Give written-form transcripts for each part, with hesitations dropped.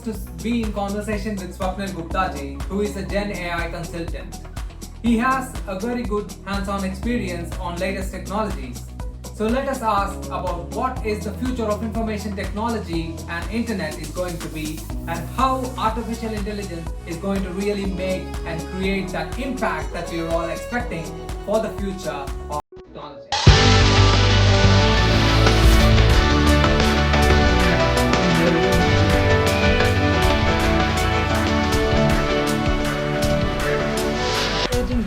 to be in conversation with Swapnil Gupta ji, who is a Gen AI consultant. He has a very good hands-on experience on latest technologies. So let us ask about what is the future of information technology and internet is going to be, and how artificial intelligence is going to really make and create that impact that we are all expecting for the future of technology.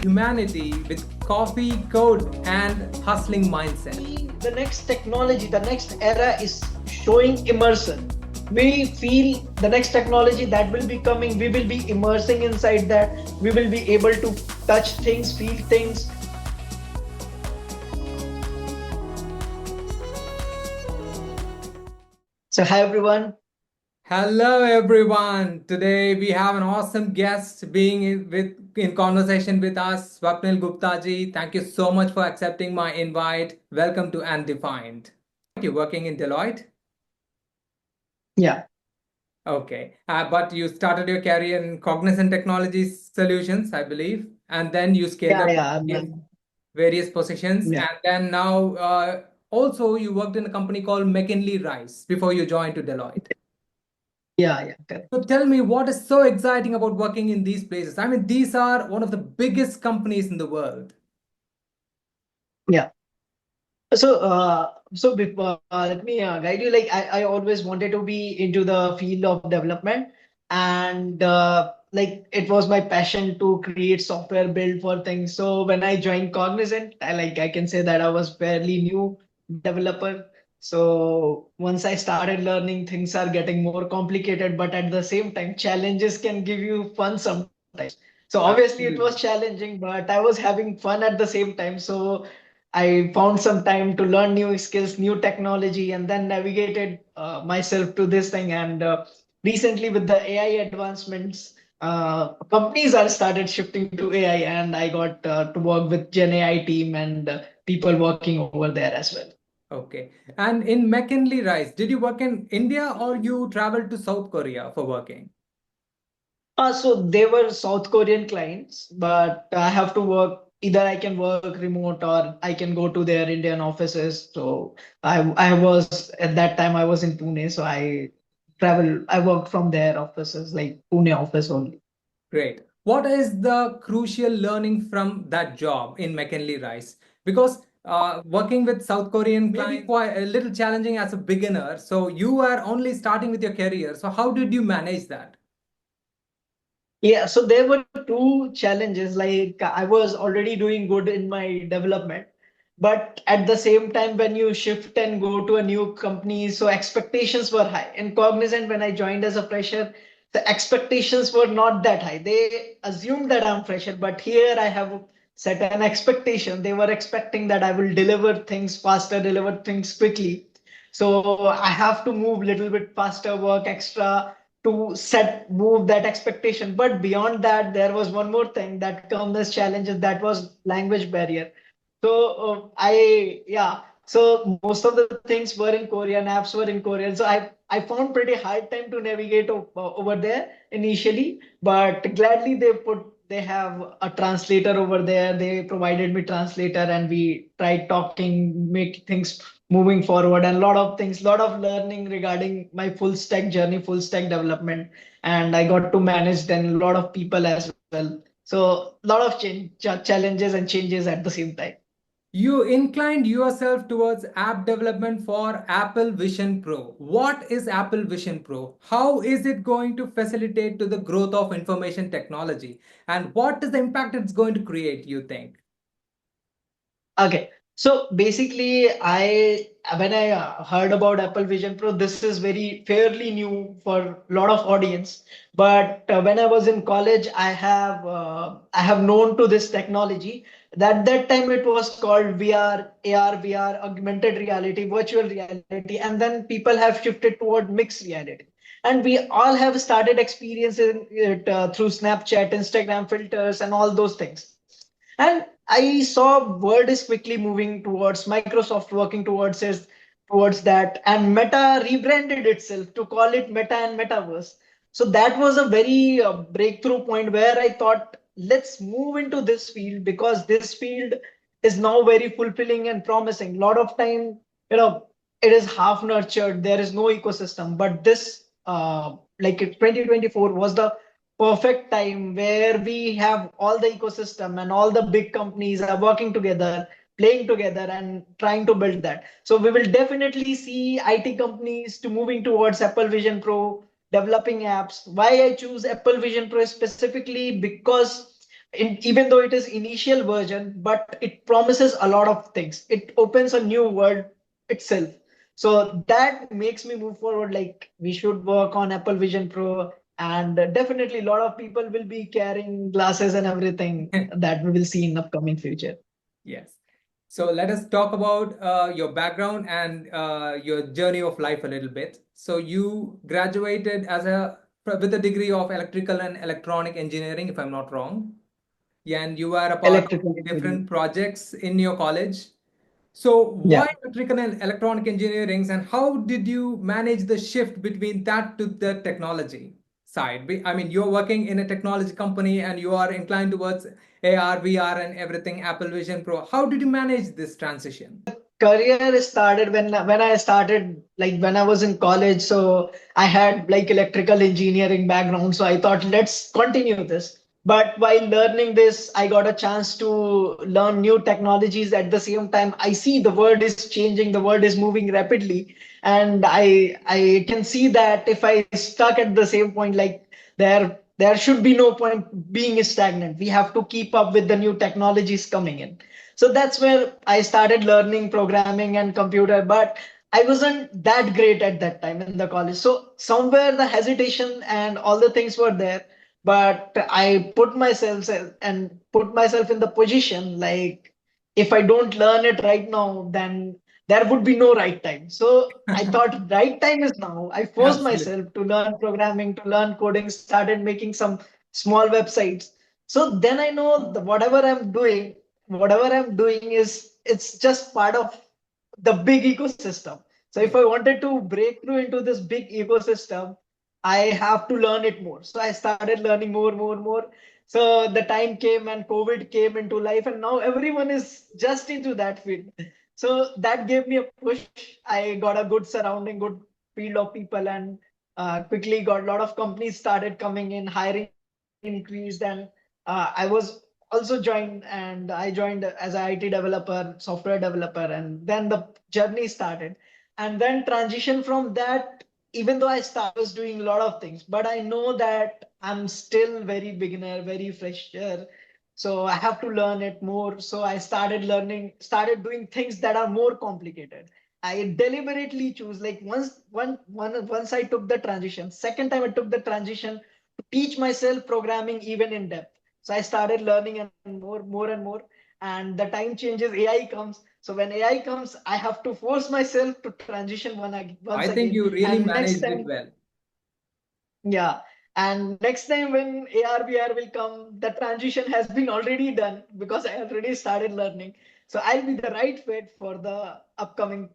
Humanity with coffee, code, and hustling mindset. The next technology, the next era is showing immersion. We feel the next technology that will be coming, we will be immersing inside that. We will be able to touch things, feel things. So, hi everyone. Hello everyone. Today we have an awesome guest being in conversation with us, Swapnil Gupta ji. Thank you so much for accepting my invite. Welcome to Undefined. You're working in Deloitte? Yeah. Okay. But you started your career in Cognizant Technology Solutions, I believe, and then you scaled up various positions, Yeah. and then now also you worked in a company called McKinley Rice before you joined to Deloitte. Yeah. So tell me, what is so exciting about working in these places? I mean, these are one of the biggest companies in the world. Yeah. So before, let me guide you. Like I always wanted to be into the field of development, and like it was my passion to create software, build for things. So when I joined Cognizant, I can say that I was fairly new developer. So once I started learning, things are getting more complicated, but at the same time, challenges can give you fun sometimes. So obviously it was challenging, but I was having fun at the same time. So I found some time to learn new skills, new technology, and then navigated myself to this thing. And recently, with the AI advancements, companies are started shifting to AI, and I got to work with Gen AI team and people working over there as well. Okay. And in McKinley Rice, did you work in India or you traveled to South Korea for working? So they were South Korean clients, but I have to work. Either I can work remote or I can go to their Indian offices. So I was at that time I was in Pune, so I worked from their offices, like Pune office only. Great. What is the crucial learning from that job in McKinley Rice? Because working with South Korean clients quite a little challenging as a beginner. So you are only starting with your career. So how did you manage that? Yeah, so there were two challenges. Like I was already doing good in my development, but at the same time, when you shift and go to a new company, so expectations were high. In Cognizant, when I joined as a fresher, the expectations were not that high. They assumed that I'm fresher, but here I have set an expectation. They were expecting that I will deliver things faster, deliver things quickly. So I have to move a little bit faster, work extra to set move that expectation. But beyond that, there was one more thing that comes as challenges, that was language barrier. So so most of the things were in Korean, apps were in Korean. So I found pretty hard time to navigate over there initially, but gladly they have a translator over there. They provided me translator and we tried talking, make things moving forward, and a lot of things, lot of learning regarding my full stack journey, full stack development. And I got to manage then a lot of people as well. So a lot of challenges and changes at the same time. You inclined yourself towards app development for Apple Vision Pro. What is Apple Vision Pro? How is it going to facilitate to the growth of information technology? And what is the impact it's going to create, you think? Okay. So basically, I when I heard about Apple Vision Pro, this is very fairly new for a lot of audience. But when I was in college, I have known to this technology. That time it was called VR, AR, VR, augmented reality, virtual reality, and then people have shifted toward mixed reality. And we all have started experiencing it through Snapchat, Instagram filters, and all those things. And I saw world is quickly moving towards Microsoft working towards that, and Meta rebranded itself to call it Meta and Metaverse. So that was a very breakthrough point where I thought, let's move into this field because this field is now very fulfilling and promising. A lot of time, you know, it is half nurtured. There is no ecosystem, but this, like 2024 was the perfect time where we have all the ecosystem and all the big companies are working together, playing together and trying to build that. So we will definitely see IT companies to moving towards Apple Vision Pro, developing apps. Why I choose Apple Vision Pro specifically because even though it is initial version, but it promises a lot of things. It opens a new world itself. So that makes me move forward. Like we should work on Apple Vision Pro, and definitely a lot of people will be carrying glasses and everything that we will see in upcoming future. Yes. So let us talk about your background and your journey of life a little bit. So you graduated as a with a degree of electrical and electronic engineering, if I'm not wrong. Yeah, and you were a part of Electrical engineering. different projects in your college. So why Yeah. electrical and electronic engineering, and how did you manage the shift between that to the technology side? I mean, you're working in a technology company and you are inclined towards AR, VR, and everything, Apple Vision Pro. How did you manage this transition? Career started when I started like when I was in college. So I had like electrical engineering background. So I thought let's continue this. But while learning this, I got a chance to learn new technologies at the same time. I see the world is changing, the world is moving rapidly, and I can see that if I stuck at the same point, like there should be no point being stagnant. We have to keep up with the new technologies coming in. So that's where I started learning programming and computer, but I wasn't that great at that time in the college. So somewhere the hesitation and all the things were there, but I put myself in the position like if I don't learn it right now, then there would be no right time. So I thought right time is now. I forced Absolutely. myself to learn programming, to learn coding, started making some small websites. So then I know whatever I'm doing is it's just part of the big ecosystem. So if Yeah. I wanted to break through into this big ecosystem, I have to learn it more. So I started learning more. So the time came and COVID came into life, and now everyone is just into that field. So that gave me a push. I got a good surrounding, good field of people, and quickly got a lot of companies started coming in, hiring increased, and I was also joined and I joined as an IT developer, software developer, and then the journey started. And then transition from that, even though I was doing a lot of things, but I know that I'm still very beginner, very fresher. So I have to learn it more. So I started doing things that are more complicated. I deliberately choose like once I took the transition, second time I took the transition to teach myself programming even in depth. So I started learning and more and more. And the time changes, AI comes. So when AI comes, I have to force myself to transition once I think again. you really And next managed it time, well. yeah. And next time when AR VR will come, the transition has been already done because I already started learning. So I'll be the right fit for the upcoming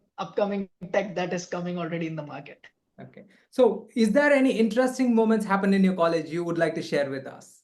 tech that is coming already in the market. Okay. So is there any interesting moments happen in your college you would like to share with us?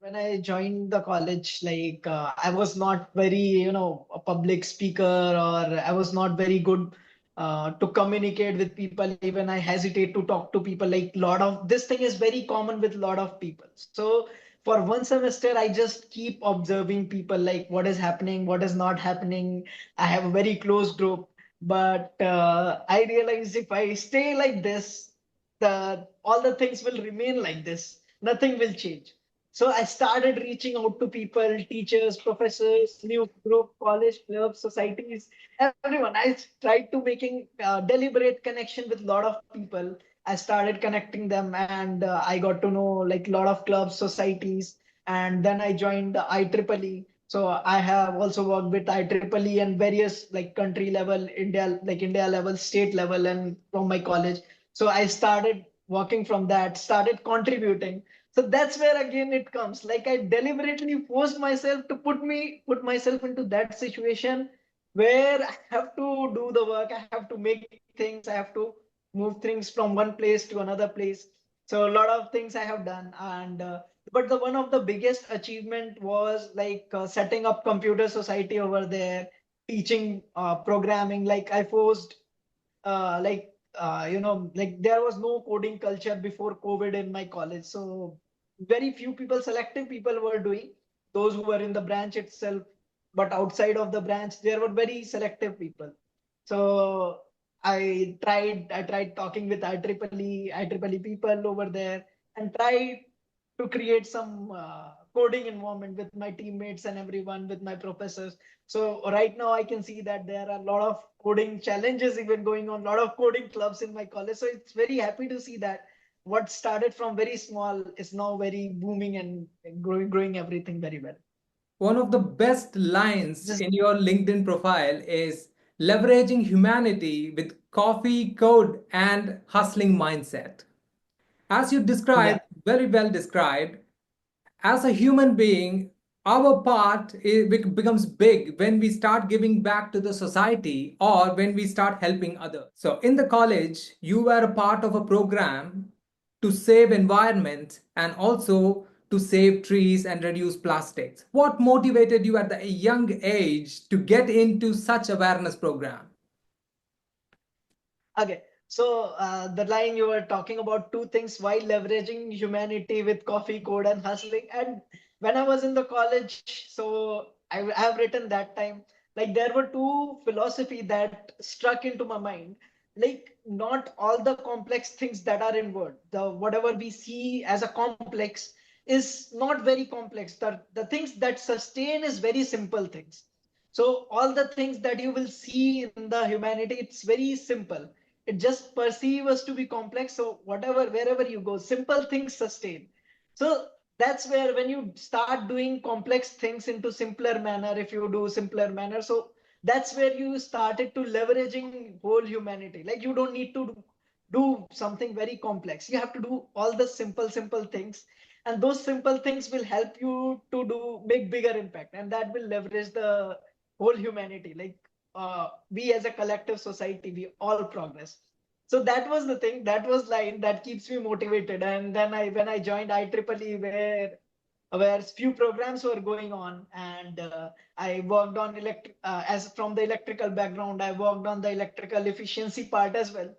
When I joined the college, like I was not very, a public speaker, or I was not very good to communicate with people. Even I hesitate to talk to people. Like lot of this thing is very common with a lot of people. So for one semester, I just keep observing people, like what is happening, what is not happening. I have a very close group, but I realized if I stay like this, the all the things will remain like this. Nothing will change. So I started reaching out to people, teachers, professors, new group, college clubs, societies, everyone. I tried to making deliberate connection with a lot of people. I started connecting them, and I got to know like a lot of clubs, societies, and then I joined the IEEE. So I have also worked with IEEE and various like country level, India level, state level, and from my college. So I started working from that, started contributing. So that's where again it comes. Like I deliberately forced myself to put myself into that situation where I have to do the work, I have to make things, I have to move things from one place to another place. So a lot of things I have done, and but the one of the biggest achievement was like setting up computer society over there, teaching programming. Like I forced like there was no coding culture before COVID in my college. So very few people, selective people were doing, those who were in the branch itself, but outside of the branch, there were very selective people. So I tried talking with IEEE people over there and tried to create some coding environment with my teammates and everyone, with my professors. So right now I can see that there are a lot of coding challenges even going on, a lot of coding clubs in my college. So it's very happy to see that what started from very small is now very booming and growing everything very well. One of the best lines Just in your LinkedIn profile is leveraging humanity with coffee, code, and hustling mindset. As you described, yeah. very well described, as a human being, our part becomes big when we start giving back to the society or when we start helping others. So, in the college, you were a part of a program to save environment and also to save trees and reduce plastics. What motivated you at the young age to get into such awareness program? Okay. So the line you were talking about two things while leveraging humanity with coffee, code, and hustling. And when I was in the college, so I have written that time, like there were two philosophy that struck into my mind. Like not all the complex things that are in word, the whatever we see as a complex is not very complex. The things that sustain is very simple things. So all the things that you will see in the humanity, it's very simple. It just perceive us to be complex. So whatever, wherever you go, simple things sustain. So that's where when you start doing complex things into simpler manner, if you do simpler manner, so that's where you started to leveraging whole humanity. Like you don't need to do something very complex. You have to do all the simple things, and those simple things will help you to do make bigger impact, and that will leverage the whole humanity. Like we as a collective society, we all progress. So that was the thing, that was line that keeps me motivated. And then when I joined IEEE, where few programs were going on, and I worked on as from the electrical background, I worked on the electrical efficiency part as well.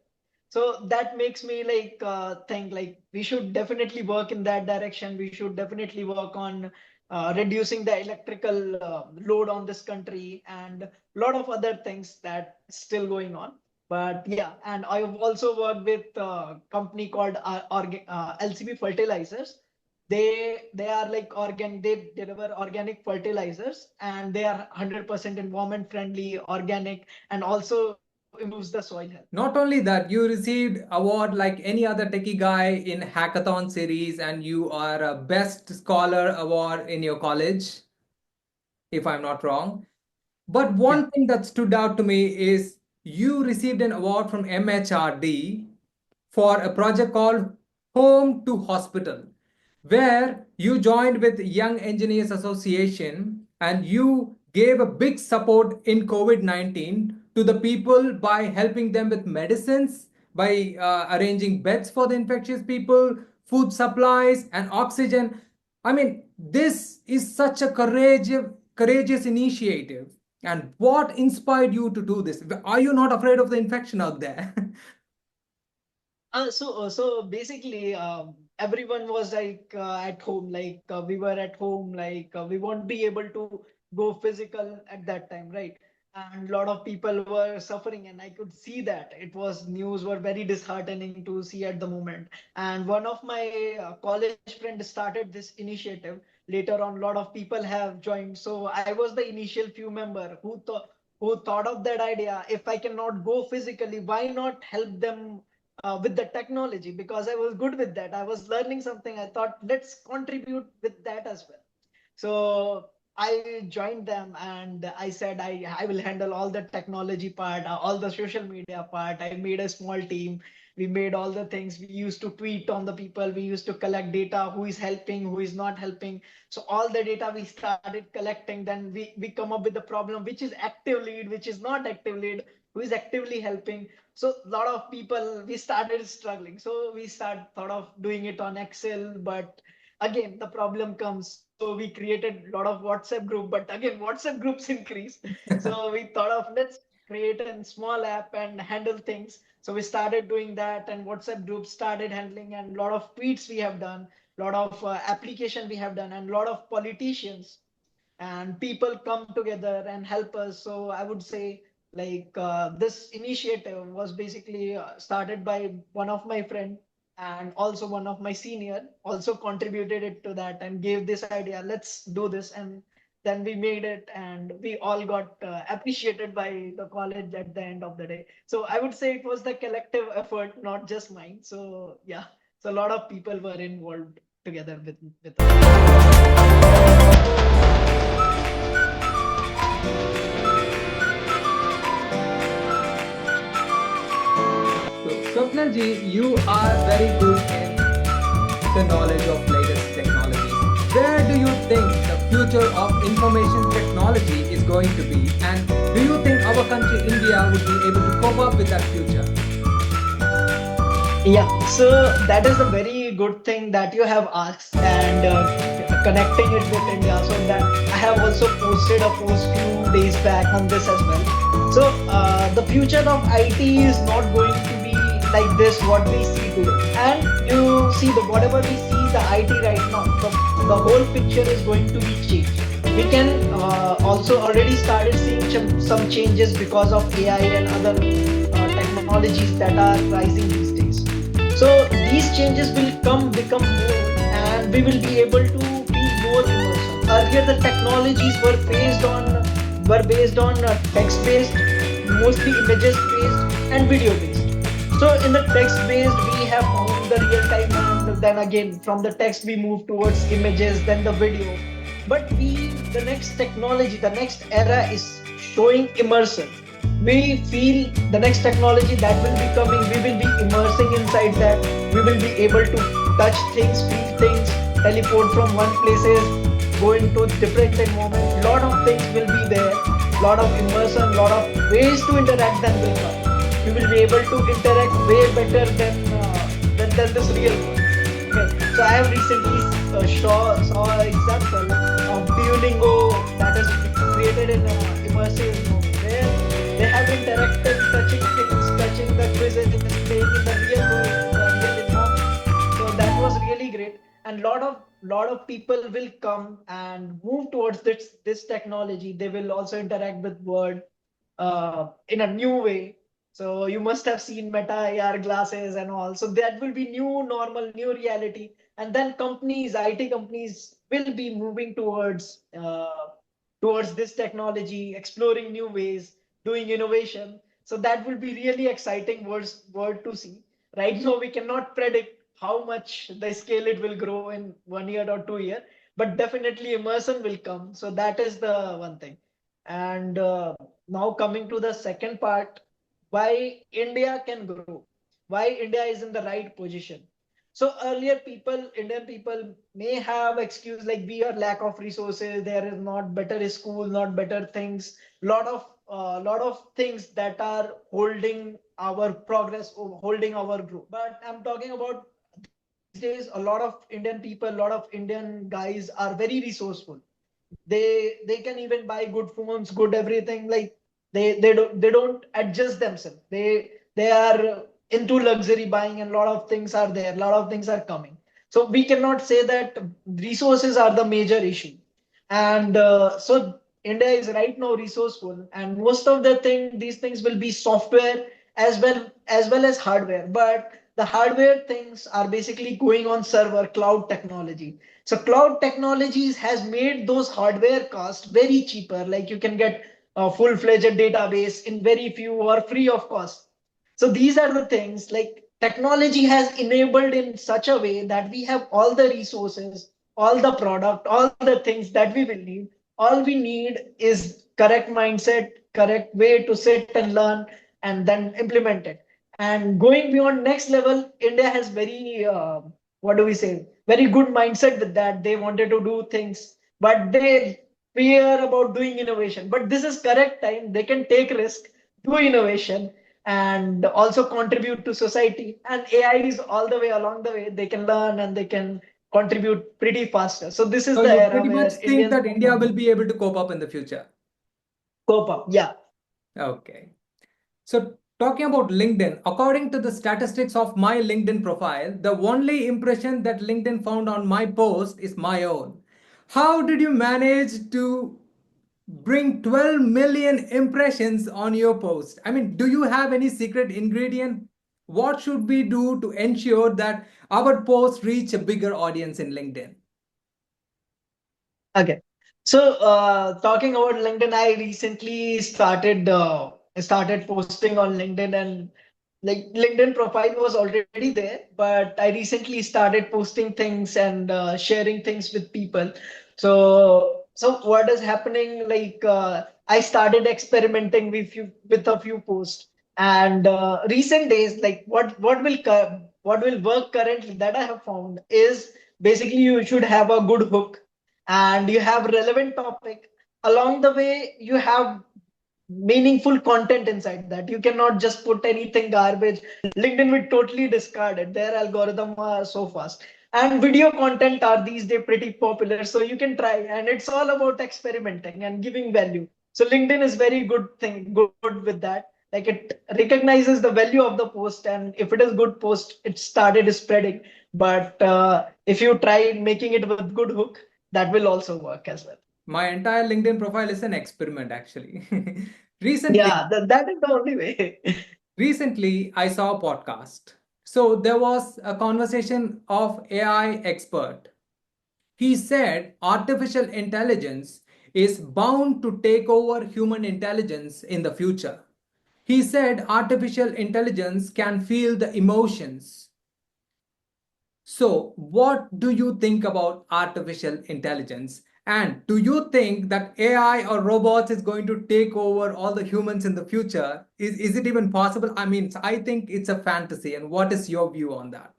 So that makes me like think like we should definitely work in that direction. We should definitely work on reducing the electrical load on this country, and a lot of other things that still going on. But yeah, and I've also worked with a company called LCB Fertilizers. They are like they deliver organic fertilizers, and they are 100% environment friendly, organic, and also improves the soil health. Not only that, you received award like any other techie guy in hackathon series, and you are a best scholar award in your college, if I'm not wrong. But Yeah. one thing that stood out to me is you received an award from MHRD for a project called Home to Hospital, where you joined with Young Engineers Association and you gave a big support in COVID-19 to the people by helping them with medicines, by arranging beds for the infectious people, food supplies, and oxygen. I mean, this is such a courageous initiative. And what inspired you to do this? Are you not afraid of the infection out there? So basically, everyone was like at home, like we were at home, like we won't be able to go physical at that time, right? And a lot of people were suffering, and I could see that it was news were very disheartening to see at the moment. And one of my college friend started this initiative. Later on, a lot of people have joined. So I was the initial few member who thought of that idea. If I cannot go physically, why not help them with the technology? Because I was good with that. I was learning something. I thought, let's contribute with that as well. So I joined them, and I said I will handle all the technology part, all the social media part. I made a small team. We made all the things. We used to tweet on the people. We used to collect data, who is helping, who is not helping. So all the data we started collecting. Then we come up with the problem, which is active lead, which is not active lead. who is actively helping. So a lot of people, we started struggling. So we thought of doing it on Excel, but again, the problem comes. So we created a lot of WhatsApp group, but again, WhatsApp groups increase. So we thought of let's create a small app and handle things. So we started doing that, and WhatsApp groups started handling, and a lot of tweets we have done, a lot of application we have done, and a lot of politicians and people come together and help us. So I would say this initiative was basically started by one of my friend, and also one of my senior also contributed it to that and gave this idea, let's do this. And then we made it, and we all got appreciated by the college at the end of the day. So I would say it was the collective effort, not just mine. So yeah, so a lot of people were involved together with us. So, Swapnil ji, you are very good in the knowledge of latest technologies. Where do you think the future of information technology is going to be? And do you think our country, India, would be able to cope up with that future? Yeah, so that is a very good thing that you have asked, and connecting it with India. So that I have also posted a post few days back on this as well. So the future of IT is not going to be like this what we see today. And you see the whatever we see the IT right now, the whole picture is going to be changed. We can also already started seeing some changes because of AI and other technologies that are rising these days. So these changes will become more, and we will be able to be more immersive. Earlier, the technologies were based on text based, mostly images based and video based. So in the text based, we have found the real time, and then again from the text we move towards images, then the video. But the next technology, the next era is showing immersive. We feel the next technology that will be coming, we will be immersing inside that. We will be able to touch things, feel things, teleport from one places, go into different environment. Lot of things will be there, lot of immersion, lot of ways to interact that will come. We will be able to interact way better than this real world. Okay. So I have recently saw an example of Duolingo that is created in immersive mode, where they have interacted, touching things, touching the quizzes, playing in the real world, real environment. So that was really great, and lot of people will come and move towards this technology. They will also interact with world in a new way. So you must have seen Meta AR glasses and all. So that will be new normal, new reality. And then IT companies will be moving towards this technology, exploring new ways, doing innovation. So that will be really exciting word to see. Right now, we cannot predict how much the scale it will grow in 1 year or 2 year, but definitely immersion will come. So that is the one thing. And now coming to the second part, why India can grow, why India is in the right position. So earlier Indian people may have excuse like we are lack of resources, there is not better school, not better things, lot of things that are holding our progress, holding our growth. But I'm talking about these days, a lot of Indian people, a lot of Indian guys are very resourceful. They can even buy good phones, good everything. Like they don't adjust themselves. They are into luxury buying, and a lot of things are there, a lot of things are coming. So we cannot say that resources are the major issue. And so India is right now resourceful, and most of these things will be software as well as hardware. But the hardware things are basically going on server cloud technology. So cloud technologies has made those hardware cost very cheaper. Like you can get a full-fledged database in very few or free of cost. So these are the things like technology has enabled in such a way that we have all the resources, all the product, all the things that we will need. All we need is correct mindset, correct way to sit and learn, and then implement it. And going beyond next level, India has very what do we say? Very good mindset with that. They wanted to do things, but they fear about doing innovation. But this is correct time. They can take risk. do innovation, and also contribute to society. And AI is all the way along the way. They can learn and they can contribute pretty faster. So this is So the you era pretty much where think Indians that India will be able to cope up in the future. cope up. Yeah. Okay. So talking about LinkedIn, according to the statistics of my LinkedIn profile, the only impression that LinkedIn found on my post is my own. How did you manage to bring 12 million impressions on your post? I mean, do you have any secret ingredient? What should we do to ensure that our posts reach a bigger audience in LinkedIn? Okay. So, talking about LinkedIn, I recently started posting on LinkedIn, and like LinkedIn profile was already there, but I recently started posting things and sharing things with people. So what is happening? I started experimenting with a few posts, and recent days, like what will work currently that I have found is basically you should have a good hook and you have relevant topic. Along the way you have meaningful content inside that. You cannot just put anything garbage. LinkedIn will totally discard it. Their algorithm are so fast, and video content are these days pretty popular, so you can try, and it's all about experimenting and giving value. So LinkedIn is very good with that. Like, it recognizes the value of the post, and if it is good post, it started spreading. But if you try making it with good hook, that will also work as well. My entire LinkedIn profile is an experiment, actually. recently, Yeah, that is the only way. recently, I saw a podcast. So there was a conversation of AI expert. He said artificial intelligence is bound to take over human intelligence in the future. He said artificial intelligence can feel the emotions. So, what do you think about artificial intelligence? And do you think that AI or robots is going to take over all the humans in the future? Is it even possible? I mean, I think it's a fantasy. And what is your view on that?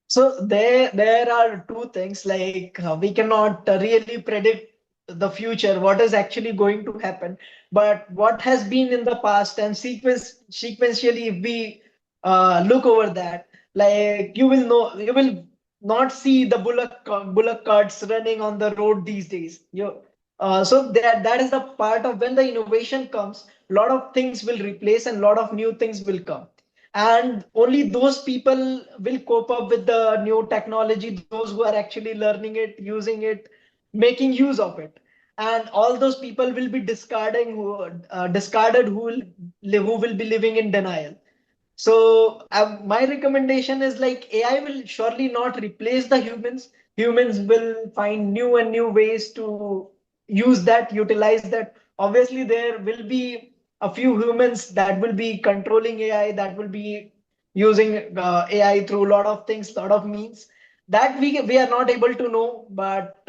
So there are two things, like we cannot really predict the future, what is actually going to happen. But what has been in the past, and sequentially, if we look over that, like you will not see the bullock carts running on the road these days. So that is the part of when the innovation comes, a lot of things will replace and a lot of new things will come, and only those people will cope up with the new technology, those who are actually learning it, using it, making use of it. And all those people will be discarded, who will be living in denial. So my recommendation is, like, AI will surely not replace the humans. Humans will find new and new ways to utilize that. Obviously, there will be a few humans that will be controlling AI, that will be using AI through a lot of things, lot of means that we are not able to know. But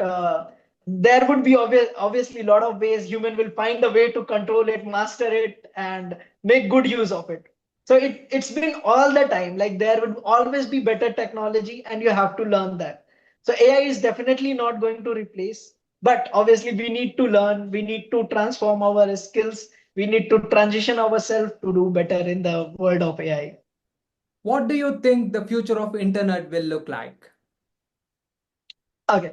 there would be obviously a lot of ways human will find a way to control it, master it, and make good use of it. So it's been all the time, like there will always be better technology and you have to learn that. So AI is definitely not going to replace, but obviously we need to learn, we need to transform our skills, we need to transition ourselves to do better in the world of AI. What do you think the future of internet will look like? Okay.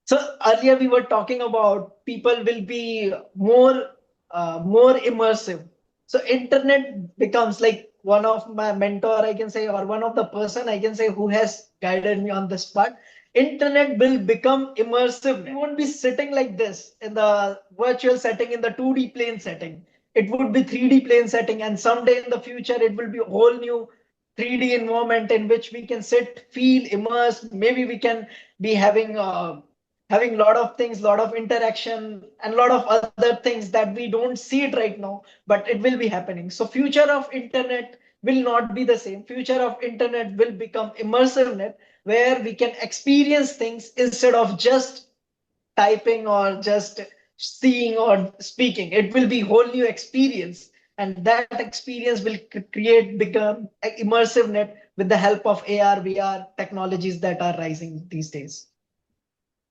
So earlier we were talking about people will be more immersive. So internet becomes like one of my mentor, I can say, or one of the person I can say who has guided me on this part. Internet will become immersive. You won't be sitting like this in the virtual setting, in the 2D plane setting. It would be 3D plane setting, and someday in the future it will be a whole new 3D environment in which we can sit, feel, immerse. Maybe we can be having a lot of things, lot of interaction, and a lot of other things that we don't see it right now, but it will be happening. So future of internet will not be the same. Future of internet will become immersive net, where we can experience things instead of just typing or just seeing or speaking. It will be whole new experience, and that experience will become immersive net with the help of AR, VR technologies that are rising these days.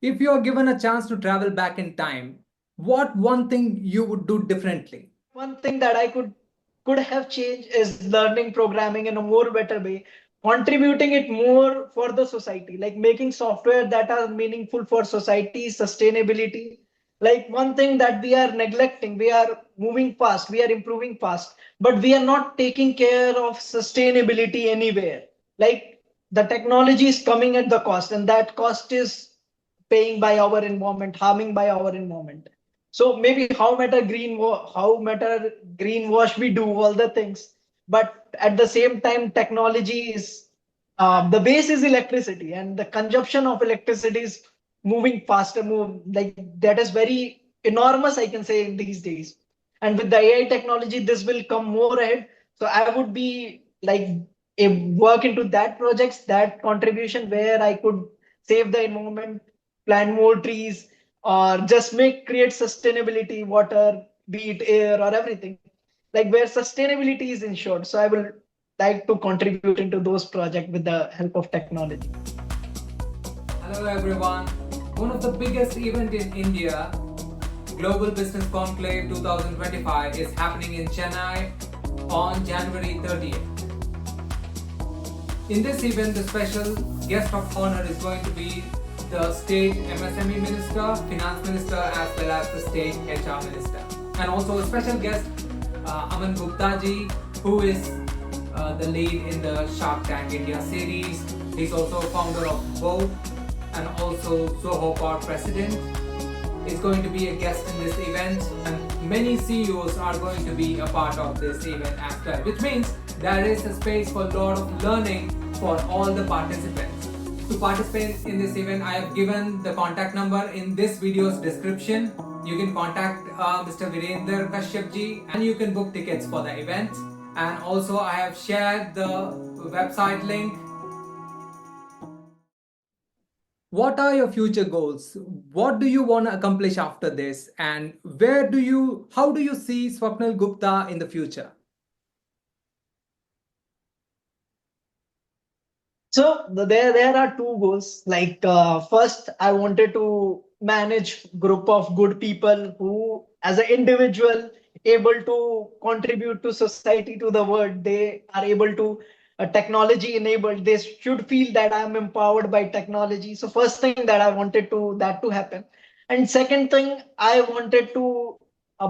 If you are given a chance to travel back in time, what one thing you would do differently? One thing that I could have changed is learning programming in a more better way, contributing it more for the society, like making software that are meaningful for society, sustainability. Like one thing that we are neglecting, we are moving fast, we are improving fast, but we are not taking care of sustainability anywhere. Like the technology is coming at the cost, and that cost is paying by our environment, harming by our environment. So maybe how matter greenwash we do all the things, but at the same time, technology is the base is electricity, and the consumption of electricity is moving faster. Move like that is very enormous, I can say in these days. And with the AI technology, this will come more ahead. So I would be like a work into that projects, that contribution where I could save the environment, plant more trees, or just make create sustainability, water, be it air or everything, like where sustainability is ensured. So I will like to contribute into those projects with the help of technology. Hello everyone. One of the biggest event in India, Global Business Conclave 2025 is happening in Chennai on January 30th. In this event, the special guest of honor is going to be the state MSME minister, finance minister, as well as the state HR minister. And also a special guest, Aman Gupta ji, who is the lead in the Shark Tank India series. He's also founder of Vogue and also Zoho Power president. Is going to be a guest in this event, and many CEOs are going to be a part of this event as well, which means there is a space for a lot of learning for all the participants. To participate in this event, I have given the contact number in this video's description. You can contact Mr. Virender Kashyap ji, and you can book tickets for the event. And also I have shared the website link. What are your future goals? What do you want to accomplish after this? And how do you see Swapnil Gupta in the future? So there are two goals. Like first, I wanted to manage group of good people who, as an individual, able to contribute to society, to the world. They are able to technology enabled. They should feel that I am empowered by technology. So first thing that I wanted to that to happen, and second thing I wanted to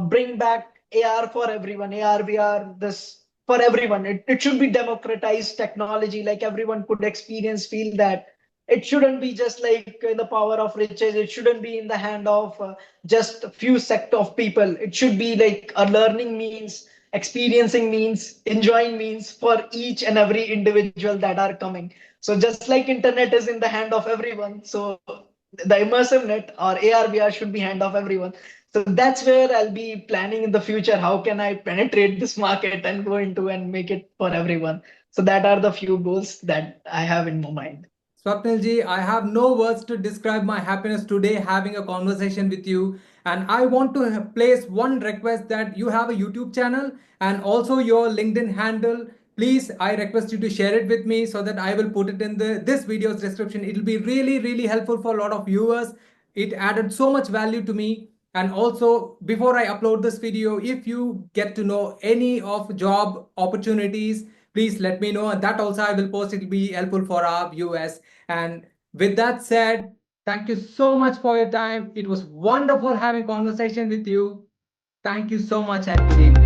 bring back AR for everyone. AR, VR, this for everyone. It should be democratized technology, like everyone could experience, feel that it shouldn't be just like in the power of riches. It shouldn't be in the hand of just a few sect of people. It should be like a learning means, experiencing means, enjoying means for each and every individual that are coming. So just like internet is in the hand of everyone, so the immersive net or AR VR should be hand of everyone. So that's where I'll be planning in the future. How can I penetrate this market and go into and make it for everyone? So that are the few goals that I have in my mind. Swapnil ji, I have no words to describe my happiness today having a conversation with you. And I want to place one request that you have a YouTube channel and also your LinkedIn handle. Please, I request you to share it with me so that I will put it in this video's description. It will be really, really helpful for a lot of viewers. It added so much value to me. And also, before I upload this video, if you get to know any of job opportunities, please let me know, and that also I will post. It will be helpful for our viewers. And with that said, thank you so much for your time. It was wonderful having conversation with you. Thank you so much and good evening.